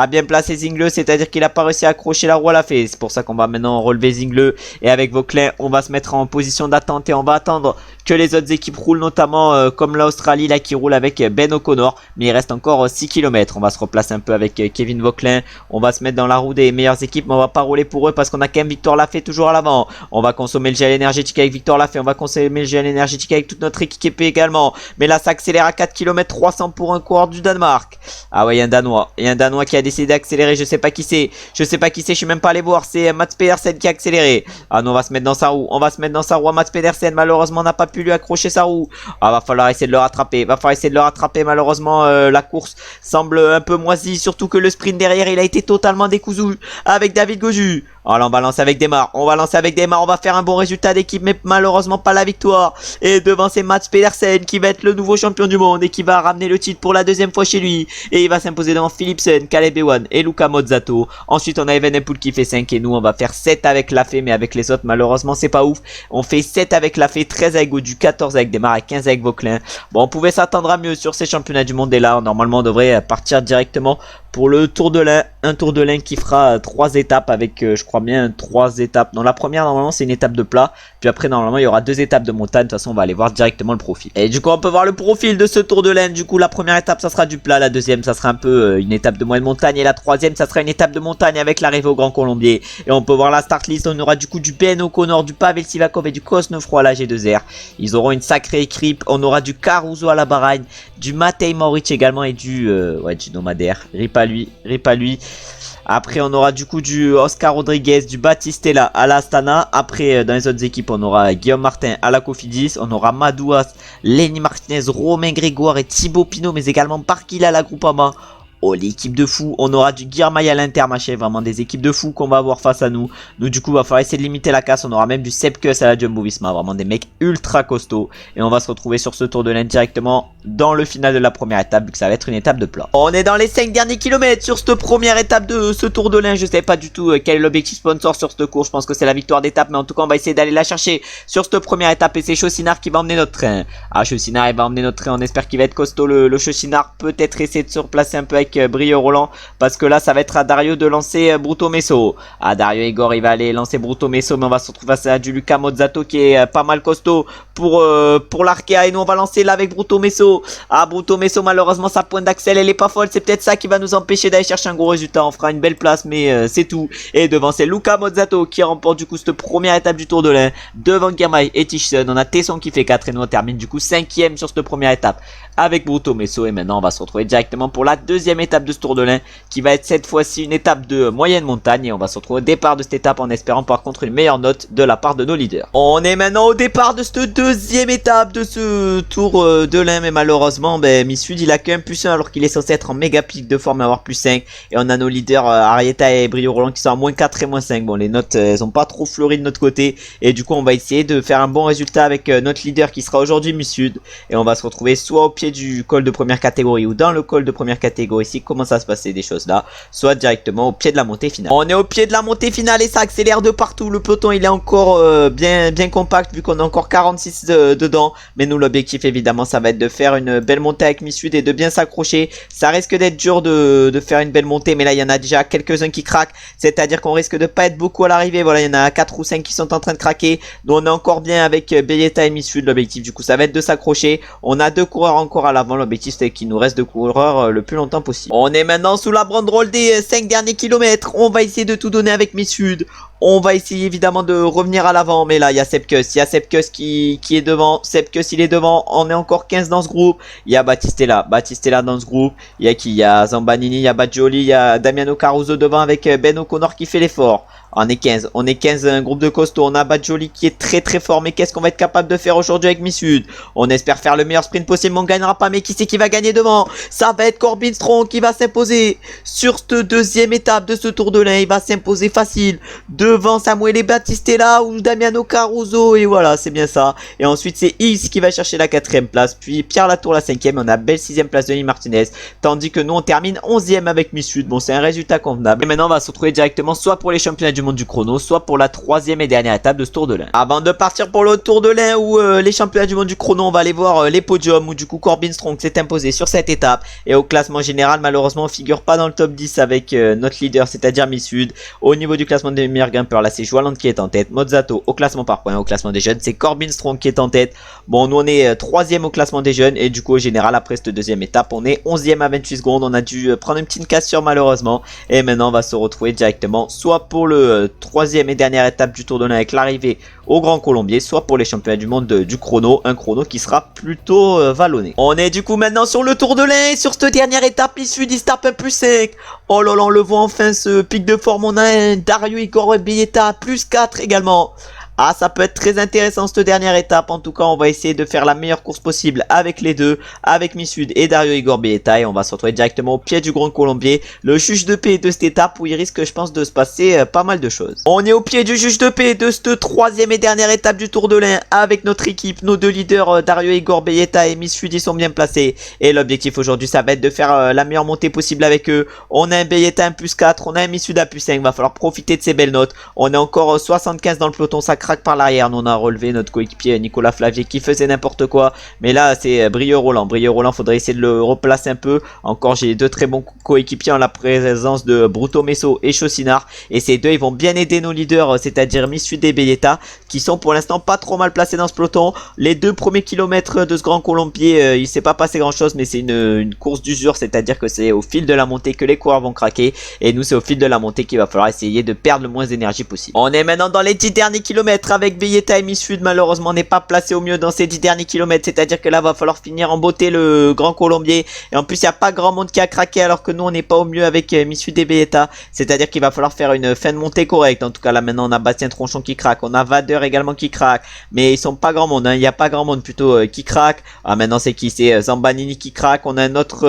bien placer Zingle. C'est à dire qu'il a pas réussi à accrocher la roue à Lafay. C'est pour ça qu'on va maintenant relever Zingle. Et avec Vauclin on va se mettre en position d'attente. Et on va attendre que les autres équipes roulent. Notamment comme l'Australie là qui roule avec Ben O'Connor. Mais il reste encore 6 km. On va se replacer un peu avec Kevin Vauclin. On va se mettre dans la roue des meilleures équipes. Mais on va pas rouler pour eux parce qu'on a quand même Victor Lafay toujours à l'avant. On va consommer le gel énergétique avec Victor Lafay. On va consommer le gel énergétique avec toute notre équipe également. Mais là ça accélère à 4 km 300 pour un coureur du Danemark. Ah ouais il y a un Danois. Il y a un Danois qui a décidé d'accélérer. Je sais pas qui c'est. Je sais pas qui c'est. Je suis même pas allé voir. C'est Mats Pedersen qui a accéléré. Ah non on va se mettre dans sa roue. On va se mettre dans sa roue à Mats Pedersen. Malheureusement on n'a pas pu lui accrocher sa roue. Ah va falloir essayer de le rattraper. Va falloir essayer de le rattraper. Malheureusement la course semble un peu moisie. Surtout que le sprint derrière il a été totalement décousu avec David Gauju. Alors on va lancer avec Démarre. On va lancer avec Démarre. On va faire un bon résultat d'équipe mais malheureusement pas la victoire. Et devant c'est Mats Pedersen qui va être le nouveau champion du monde et qui va ramener le titre pour la deuxième fois chez lui. Et il va s'imposer devant Philipsen, Caleb Ewan et Luca Mozzato. Ensuite on a Evenepoel qui fait 5 et nous on va faire 7 avec Lafay mais avec les autres malheureusement c'est pas ouf. On fait 7 avec Lafay, 13 avec Gaudu, 14 avec Démarre et 15 avec Vauclin. Bon on pouvait s'attendre à mieux sur ces championnats du monde et là normalement on devrait partir directement pour le Tour de l'Ain. Un Tour de l'Ain qui fera 3 étapes avec je crois bien 3 étapes. Dans la première normalement c'est une étape de plat. Puis après normalement il y aura 2 étapes de montagne. De toute façon on va aller voir directement le profil. Et du coup on peut voir le profil de ce Tour de l'Ain. Du coup la première étape ça sera du plat. La deuxième ça sera un peu une étape de moyenne montagne. Et la troisième ça sera une étape de montagne avec l'arrivée au Grand Colombier. Et on peut voir la start list. On aura du coup du Ben O'Connor, du Pavel Sivakov et du Cosnefroy à la G2R. Ils auront une sacrée équipe. On aura du Caruso à la Bahreïn, du Matej Moric également et du Nomadaire. Rip à lui. Après on aura du coup du Oscar Rodriguez, du Batistella à la Astana. Après dans les autres équipes on aura Guillaume Martin à la Cofidis. On aura Madouas, Lenny Martinez, Romain Grégoire et Thibaut Pinot. Mais également Barguil à la Groupama. Oh, l'équipe de fou, on aura du Girmay à l'Intermarché, vraiment des équipes de fou qu'on va avoir face à nous. Nous du coup va falloir essayer de limiter la casse, on aura même du Sepkus à la Jumbo-Visma, vraiment des mecs ultra costauds. Et on va se retrouver sur ce Tour de l'Inde directement dans le final de la première étape, vu que ça va être une étape de plat. On est dans les 5 derniers kilomètres sur cette première étape de ce Tour de l'Inde, je sais pas du tout quel est l'objectif sponsor sur cette course, je pense que c'est la victoire d'étape, mais en tout cas on va essayer d'aller la chercher sur cette première étape et c'est Chaucinard qui va emmener notre train. Ah, Chaucinard il va emmener notre train, on espère qu'il va être costaud le Chaucinard, peut-être essayer de se replacer un peu avec Brio Roland. Parce que là ça va être à Dario de lancer Bruto Messo. À Dario Igor il va aller lancer Bruto Messo, mais on va se retrouver face à du Luca Mozzato qui est pas mal costaud pour l'Arkea. Et nous on va lancer là avec Bruto Messo. Ah, Bruto Messo malheureusement sa pointe d'axel elle est pas folle, c'est peut-être ça qui va nous empêcher d'aller chercher un gros résultat. On fera une belle place mais c'est tout. Et devant c'est Luca Mozzato qui remporte du coup cette première étape du Tour de l'Ain. Devant Girmay et Tichson, on a Tesson qui fait 4 et nous on termine du coup 5ème sur cette première étape avec Bruto Messo. Et maintenant on va se retrouver directement pour la deuxième étape de ce Tour de l'Ain qui va être cette fois-ci une étape de moyenne montagne. Et on va se retrouver au départ de cette étape en espérant par contre une meilleure note de la part de nos leaders. On est maintenant au départ de cette deuxième étape de ce Tour de l'Ain, mais malheureusement Missud il a qu'un +1 alors qu'il est censé être en méga pic de forme et avoir +5. Et on a nos leaders Arieta et Brio Roland qui sont à -4 et -5. Bon, les notes elles ont pas trop fleuri de notre côté et du coup on va essayer de faire un bon résultat avec notre leader qui sera aujourd'hui Missud. Et on va se retrouver soit au pied du col de première catégorie ou dans le col de première catégorie ici, comment ça se passer des choses là, soit directement au pied de la montée finale. On est au pied de la montée finale et ça accélère de partout. Le peloton il est encore bien compact vu qu'on a encore 46 dedans, mais nous l'objectif évidemment ça va être de faire une belle montée avec Missud et de bien s'accrocher. Ça risque d'être dur de faire une belle montée, mais là il y en a déjà quelques-uns qui craquent, c'est à dire qu'on risque de pas être beaucoup à l'arrivée. Voilà, il y en a 4 ou 5 qui sont en train de craquer, donc on est encore bien avec Belletta et Missud. L'objectif du coup ça va être de s'accrocher. On a 2 coureurs encore à l'avant, l'objectif c'est qu'il nous reste 2 coureurs le plus longtemps possible. On est maintenant sous la banderole des 5 derniers kilomètres, on va essayer de tout donner avec Missud. On va essayer évidemment de revenir à l'avant, mais là il y a Sepkus, qui est devant. Sepkus il est devant, on est encore 15 dans ce groupe. Il y a Battistella dans ce groupe. Il y a qui? Il y a Zambanini, il y a Baggioli, il y a Damiano Caruso devant avec Ben O'Connor qui fait l'effort. On est 15, un groupe de costauds. On a Baggioli qui est très fort, mais qu'est-ce qu'on va être capable de faire aujourd'hui avec Missud? On espère faire le meilleur sprint possible, mais on gagnera pas. Mais qui c'est qui va gagner devant? Ça va être Corbin Strong qui va s'imposer sur cette deuxième étape de ce Tour de l'Ain. Il va s'imposer facile devant Samuele Battistella ou Damiano Caruso, et voilà, c'est bien ça. Et ensuite c'est X qui va chercher la 4ème place, puis Pierre Latour la 5ème, on a belle 6ème place de Denis Martinez, tandis que nous on termine 11ème avec Missud. Bon, c'est un résultat convenable. Et maintenant on va se retrouver directement soit pour les championnats du monde du chrono, soit pour la 3ème et dernière étape de ce Tour de l'Ain. Avant de partir pour le Tour de l'Ain ou les championnats du monde du chrono, on va aller voir les podiums où du coup Corbin Strong s'est imposé sur cette étape. Et au classement général, malheureusement on figure pas dans le top 10 avec notre leader, c'est-à-dire Missud. Au niveau du classement des meilleurs grimpeurs, là c'est Joaland qui est en tête, Mozzato au classement par points. Au classement des jeunes c'est Corbin Strong qui est en tête. Bon, nous on est 3ème au classement des jeunes, et du coup au général après cette deuxième étape on est 11ème à 28 secondes. On a dû prendre une petite cassure malheureusement, et maintenant on va se retrouver directement soit pour le 3ème et dernière étape du Tour de l'Ain avec l'arrivée au Grand Colombier, soit pour les championnats du monde du chrono, un chrono qui sera plutôt vallonné. On est du coup maintenant sur le Tour de l'Ain, sur cette dernière étape Missud il se tape un +5. Oh là là, on le voit enfin ce pic de forme. On a un Dario Igor Belletta +4 également. Ah, ça peut être très intéressant cette dernière étape. En tout cas, on va essayer de faire la meilleure course possible avec les deux, avec Missud et Dario Igor Belletta. Et on va se retrouver directement au pied du Grand Colombier, le juge de paix de cette étape où il risque, je pense, de se passer pas mal de choses. On est au pied du juge de paix de cette 3ème et dernière étape du Tour de l'Ain avec notre équipe. Nos deux leaders, Dario Igor Belletta et Missud, ils sont bien placés. Et l'objectif aujourd'hui, ça va être de faire la meilleure montée possible avec eux. On a un Belletta à +4, on a un Missud à +5. Va falloir profiter de ces belles notes. On est encore 75 dans le peloton, ça craque par l'arrière. Nous on a relevé notre coéquipier Nicolas Flavier qui faisait n'importe quoi, mais là c'est Brio Roland, faudrait essayer de le replacer un peu. Encore j'ai deux très bons coéquipiers en la présence de Bruto Messo et Chaucinard, et ces deux ils vont bien aider nos leaders, c'est-à-dire Missud et Belletta, qui sont pour l'instant pas trop mal placés dans ce peloton. Les 2 premiers kilomètres de ce Grand Colombier, il s'est pas passé grand chose, mais c'est une course d'usure, c'est-à-dire que c'est au fil de la montée que les coureurs vont craquer, et nous c'est au fil de la montée qu'il va falloir essayer de perdre le moins d'énergie possible. On est maintenant dans les 10 derniers kilomètres km avec Belletta et Misfud. Malheureusement, on n'est pas placé au mieux dans ces 10 derniers kilomètres. C'est-à-dire que là, va falloir finir en beauté le Grand Colombier. Et en plus, il n'y a pas grand monde qui a craqué alors que nous, on n'est pas au mieux avec Misfud et Belletta. C'est-à-dire qu'il va falloir faire une fin de montée correcte. En tout cas, là, maintenant, on a Bastien Tronchon qui craque. On a Vader également qui craque. Mais ils sont pas grand monde. Hein. Il n'y a pas grand monde plutôt qui craque. Ah, maintenant, c'est qui? C'est Zambanini qui craque. On a un autre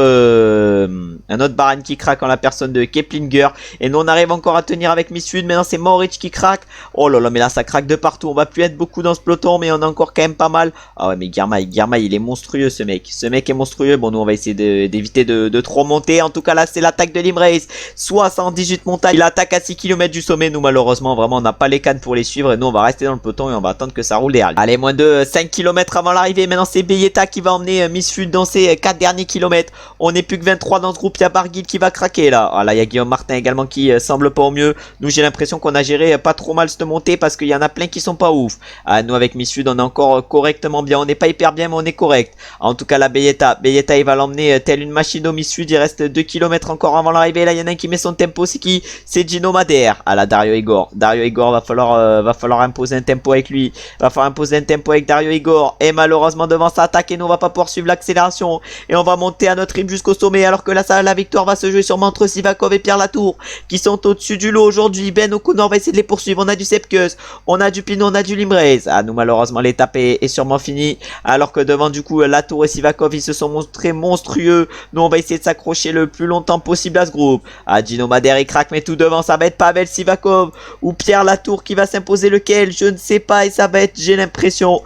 Baran qui craque en la personne de Keplinger. Et nous, on arrive encore à tenir avec Misfud. Maintenant, c'est Maurich qui craque. Oh là là, mais là, ça craque de partout. On va plus être beaucoup dans ce peloton, mais on a encore quand même pas mal. Ah ouais, mais Girmay, il est monstrueux, ce mec. Ce mec est monstrueux. Bon, nous, on va essayer d'éviter de trop monter. En tout cas, là, c'est l'attaque de Limrace. 78 montagnes. Il attaque à 6 km du sommet. Nous, malheureusement, vraiment, on n'a pas les cannes pour les suivre. Et nous, on va rester dans le peloton et on va attendre que ça roule derrière. Allez, moins de 5 km avant l'arrivée. Maintenant, c'est Belletta qui va emmener Misfud dans ses 4 derniers kilomètres. On n'est plus que 23 dans ce groupe. Il y a Barguil qui va craquer, là. Ah là, il y a Guillaume Martin également qui semble pas au mieux. Nous, j'ai l'impression qu'on a géré pas trop mal cette montée parce qu'il y en a plein qui sont pas ouf. Ah, nous, avec Misfud, on est encore correctement bien. On n'est pas hyper bien, mais on est correct. En tout cas, la Belletta, il va l'emmener telle une machine au Misfud. Il reste 2 km encore avant l'arrivée. Là, il y en a un qui met son tempo. C'est qui? C'est Gino Madère. Ah là, Dario Igor. Dario Igor, va falloir imposer un tempo avec lui. Va falloir imposer un tempo avec Dario Igor. Et malheureusement, devant sa attaque, et nous, on va pas pouvoir suivre l'accélération. Et on va monter à notre rythme jusqu'au sommet. Alors que là, la victoire va se jouer sûrement entre Sivakov et Pierre Latour, qui sont au-dessus du lot aujourd'hui. Ben O'Connor va essayer de les poursuivre. On a du Sepkus, on a du Pinot, on a du Limrace. Ah, nous, malheureusement, l'étape est sûrement finie. Alors que devant, du coup, Latour et Sivakov, ils se sont montrés monstrueux. Nous, on va essayer de s'accrocher le plus longtemps possible à ce groupe. Ah, Gino Madère, il craque, mais tout devant, ça va être Pavel Sivakov ou Pierre Latour qui va s'imposer. Lequel? Je ne sais pas. Et ça va être, j'ai l'impression,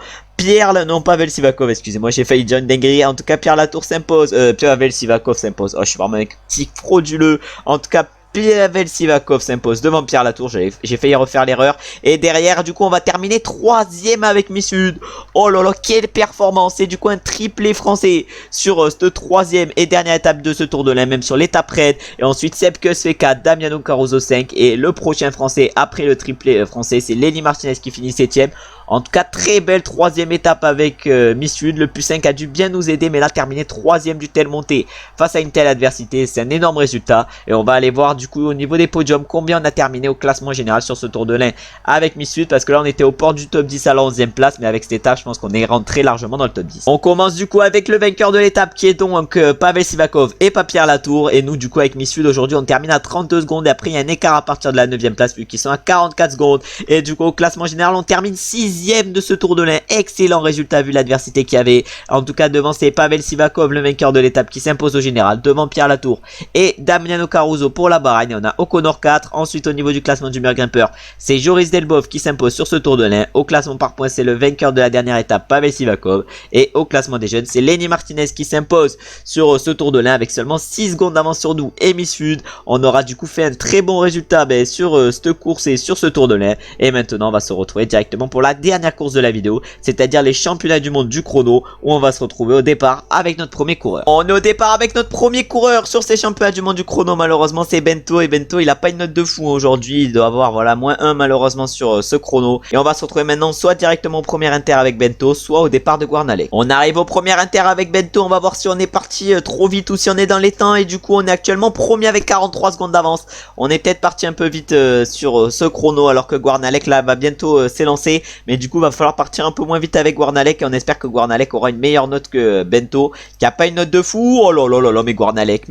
non, Pavel Sivakov, excusez-moi, j'ai failli dire une dinguerie. En tout cas, Pierre Latour s'impose. Pavel Sivakov s'impose. Oh, je suis vraiment un petit frauduleux. En tout cas, Pavel Sivakov s'impose devant Pierre Latour. J'ai failli refaire l'erreur. Et derrière, du coup, on va terminer 3ème avec Misfud. Oh là là, quelle performance. C'est du coup un triplé français sur cette 3ème et dernière étape de ce Tour de l'Ain, même sur l'étape raide. Et ensuite, Sepkus fait 4, Damiano Caruso 5. Et le prochain français après le triplé français, c'est Lenny Martinez qui finit 7ème. En tout cas, très belle 3ème étape avec Misfud. Le plus 5 a dû bien nous aider, mais là, terminer 3ème du tel montée face à une telle adversité, c'est un énorme résultat. Et on va aller voir du coup au niveau des podiums combien on a terminé au classement général sur ce Tour de l'Ain avec Misfud, parce que là, on était au port du top 10 à la 11ème place, mais avec cette étape, je pense qu'on est rentré largement dans le top 10. On commence du coup avec le vainqueur de l'étape qui est donc Pavel Sivakov et pas Pierre Latour. Et nous, du coup, avec Misfud aujourd'hui, on termine à 32 secondes. Et après, il y a un écart à partir de la 9ème place, vu qu'ils sont à 44 secondes. Et du coup, au classement général, on termine 6ème de ce Tour de l'Ain. Excellent résultat vu l'adversité qu'il y avait. En tout cas, devant, c'est Pavel Sivakov, le vainqueur de l'étape, qui s'impose au général devant Pierre Latour et Damiano Caruso pour la Bahreïn. Et on a O'Connor 4. Ensuite, au niveau du classement du meilleur grimpeur, c'est Joris Delbov qui s'impose sur ce Tour de l'Ain. Au classement par points, c'est le vainqueur de la dernière étape, Pavel Sivakov. Et au classement des jeunes, c'est Lenny Martinez qui s'impose sur ce Tour de l'Ain avec seulement 6 secondes d'avance sur nous et Misfud. On aura du coup fait un très bon résultat sur cette course et sur ce Tour de l'Ain. Et maintenant, on va se retrouver directement pour la dernière course de la vidéo, c'est-à-dire les championnats du monde du chrono, où on va se retrouver au départ avec notre premier coureur. On est au départ avec notre premier coureur sur ces championnats du monde du chrono. Malheureusement, c'est Bento, et Bento, il a pas une note de fou aujourd'hui. Il doit avoir, voilà, -1 malheureusement sur ce chrono. Et on va se retrouver maintenant soit directement au premier inter avec Bento, soit au départ de Guarnalec. On arrive au premier inter avec Bento. On va voir si on est parti trop vite ou si on est dans les temps. Et du coup, on est actuellement premier avec 43 secondes d'avance. On est peut-être parti un peu vite sur ce chrono, alors que Guarnalec là va bientôt s'élancer. Mais du coup, va falloir partir un peu moins vite avec Guarnalec, et on espère que Guarnalec aura une meilleure note que Bento, qui a pas une note de fou. Oh là là là là, mais Guarnalec,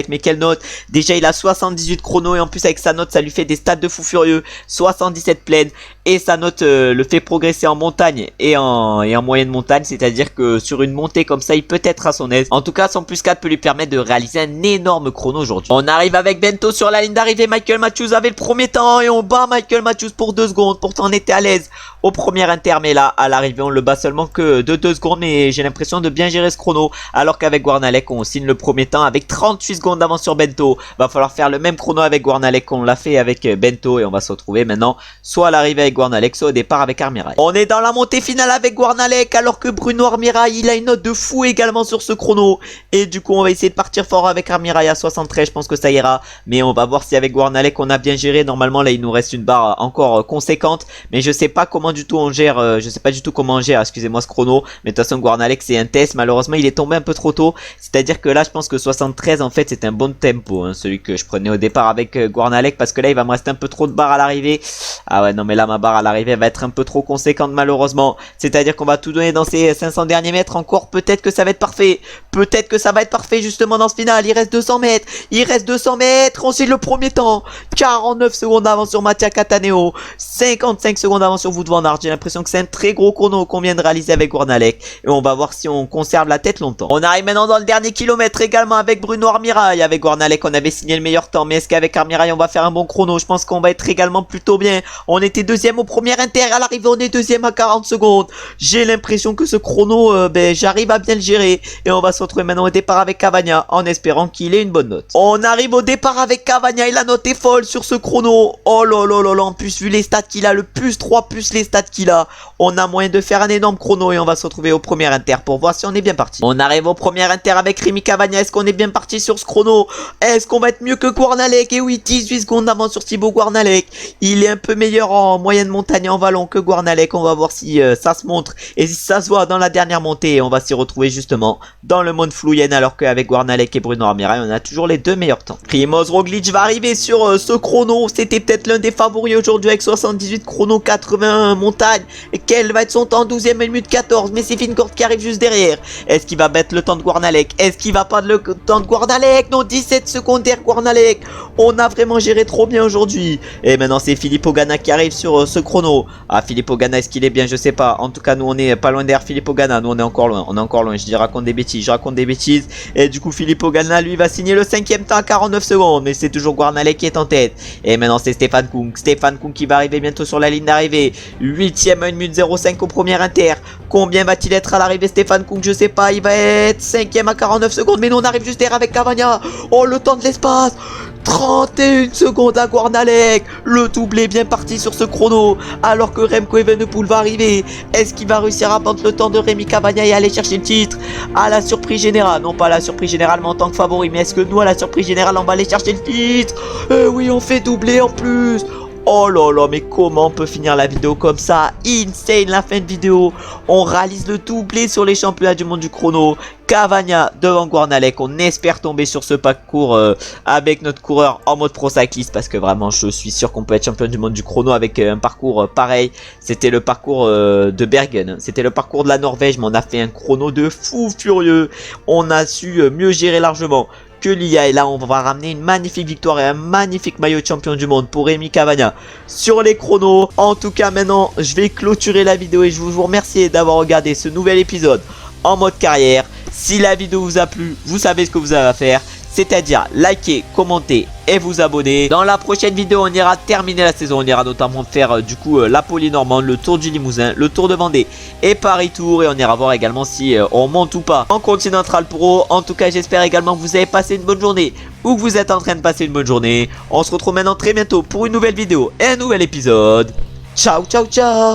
mais quelle note. Déjà, il a 78 chrono, et en plus avec sa note, ça lui fait des stats de fou furieux. 77 plaines, et sa note le fait progresser en montagne et en moyenne montagne, c'est-à-dire que sur une montée comme ça, il peut être à son aise. En tout cas, son plus 4 peut lui permettre de réaliser un énorme chrono aujourd'hui. On arrive avec Bento sur la ligne d'arrivée. Michael Matthews avait le premier temps, et on bat Michael Matthews pour 2 secondes. Pourtant, on était à l'aise au premier inter, mais là, à l'arrivée, on le bat seulement que de 2 secondes, mais j'ai l'impression de bien gérer ce chrono, alors qu'avec Guarnalec, on signe le premier temps avec 38 secondes d'avance sur Bento. Va falloir faire le même chrono avec Guarnalec qu'on l'a fait avec Bento, et on va se retrouver maintenant soit à l'arrivée avec Guarnalec, soit au départ avec Armirail. On est dans la montée finale avec Guarnalec, alors que Bruno Armirail, il a une note de fou également sur ce chrono, et du coup, on va essayer de partir fort avec Armirail à 73, je pense que ça ira, mais on va voir si avec Guarnalec, on a bien géré. Normalement, là, il nous reste une barre encore conséquente, mais je sais pas comment du tout on gère, je sais pas du tout comment on gère, excusez-moi, ce chrono, mais de toute façon, Guarnalec, c'est un test. Malheureusement, il est tombé un peu trop tôt, c'est-à-dire que là, je pense que 73, en fait, c'est un bon tempo, hein, celui que je prenais au départ avec Guarnalec, parce que là, il va me rester un peu trop de barres à l'arrivée. Ah ouais, non, mais là, ma barre à l'arrivée va être un peu trop conséquente malheureusement. C'est-à-dire qu'on va tout donner dans ces 500 derniers mètres encore. Peut-être que ça va être parfait. Peut-être que ça va être parfait justement dans ce final. Il reste 200 mètres. Il reste 200 mètres. On signe le premier temps. 49 secondes d'avance sur Mattia Cataneo. 55 secondes d'avance sur Wout van Aert. J'ai l'impression que c'est un très gros chrono qu'on vient de réaliser avec Guarnalec. Et on va voir si on conserve la tête longtemps. On arrive maintenant dans le dernier kilomètre également avec Bruno Armirail. Avec Guarnalec, on avait signé le meilleur temps. Mais est-ce qu'avec Armirail, on va faire un bon chrono? Je pense qu'on va être également plutôt bien. On était deuxième au premier inter. À l'arrivée, on est deuxième à 40 secondes. J'ai l'impression que ce chrono, j'arrive à bien le gérer. Et on va se retrouver maintenant au départ avec Cavagna en espérant qu'il ait une bonne note. On arrive au départ avec Cavagna et la note est folle sur ce chrono. Oh là là là là, en plus vu les stats qu'il a, le plus 3 plus les stats qu'il a, on a moyen de faire un énorme chrono et on va se retrouver au premier inter pour voir si on est bien parti. On arrive au premier inter avec Rémi Cavagna. Est-ce qu'on est bien parti sur ce chrono? Est-ce qu'on va être mieux que Guarnalec? Et oui, 18 secondes d'avance sur Thibaut Guarnalec. Il est un peu meilleur en moyenne montagne et en vallon que Guarnalec. On va voir si ça se montre et si ça se voit dans la dernière montée. Et on va s'y retrouver justement dans le Mont Flouyen, alors qu'avec Guarnalec et Bruno Armirail, on a toujours les deux meilleurs temps. Primoz Roglic va arriver sur ce chrono. C'était peut-être l'un des favoris aujourd'hui avec 78 chrono 81 montagne. Et quel va être son temps? 12e minute 14. Mais c'est Fincourt qui arrive juste derrière. Est-ce qu'il va battre le temps de Guarnalec? Est-ce qu'il va pas le temps de Guarnalec? Non, 17 secondes derrière Guarnalec. On a vraiment géré trop bien aujourd'hui. Et maintenant c'est Filippo Ganna qui arrive sur ce chrono. Ah, Filippo Ganna, est-ce qu'il est bien? Je sais pas. En tout cas, nous on est pas loin derrière Filippo Ganna. Nous on est encore loin. On est encore loin. Je raconte des bêtises. Et du coup, Filippo Ganna, lui, va signer le 5e temps à 49 secondes. Mais c'est toujours Guarnalec qui est en tête. Et maintenant c'est Stéphane Kung. Stéphane Kung qui va arriver bientôt sur la ligne d'arrivée. 8e à 1 minute 05 au premier inter. Combien va-t-il être à l'arrivée, Stéphane Kung? Je sais pas. Il va être 5e à 49 secondes. Mais nous on arrive juste derrière avec Cavagna. Oh, le temps de l'espace. 31 secondes à Guarnalec. Le doublé bien parti sur ce chrono. Alors que Remco Evenepoel va arriver. Est-ce qu'il va réussir à prendre le temps de Rémi Cavagna et aller chercher le titre? À la surprise générale. Non pas à la surprise générale mais en tant que favori. Mais est-ce que nous à la surprise générale on va aller chercher le titre? Eh oui, on fait doubler en plus. Oh là là, mais comment on peut finir la vidéo comme ça? Insane la fin de vidéo. On réalise le doublé sur les championnats du monde du chrono. Cavagna devant Guarnalec. On espère tomber sur ce parcours avec notre coureur en mode pro cycliste. Parce que vraiment je suis sûr qu'on peut être champion du monde du chrono avec un parcours pareil. C'était le parcours de Bergen. C'était le parcours de la Norvège. Mais on a fait un chrono de fou furieux. On a su mieux gérer largement que l'IA. Et là on va ramener une magnifique victoire et un magnifique maillot de champion du monde pour Rémi Cavagna sur les chronos. En tout cas maintenant je vais clôturer la vidéo et je vous remercie d'avoir regardé ce nouvel épisode en mode carrière. Si la vidéo vous a plu, vous savez ce que vous avez à faire, c'est-à-dire liker, commenter et vous abonner. Dans la prochaine vidéo, on ira terminer la saison. On ira notamment faire du coup la Polynormande, le Tour du Limousin, le Tour de Vendée et Paris Tour. Et on ira voir également si on monte ou pas en Continental Pro. En tout cas, j'espère également que vous avez passé une bonne journée ou que vous êtes en train de passer une bonne journée. On se retrouve maintenant très bientôt pour une nouvelle vidéo et un nouvel épisode. Ciao, ciao, ciao!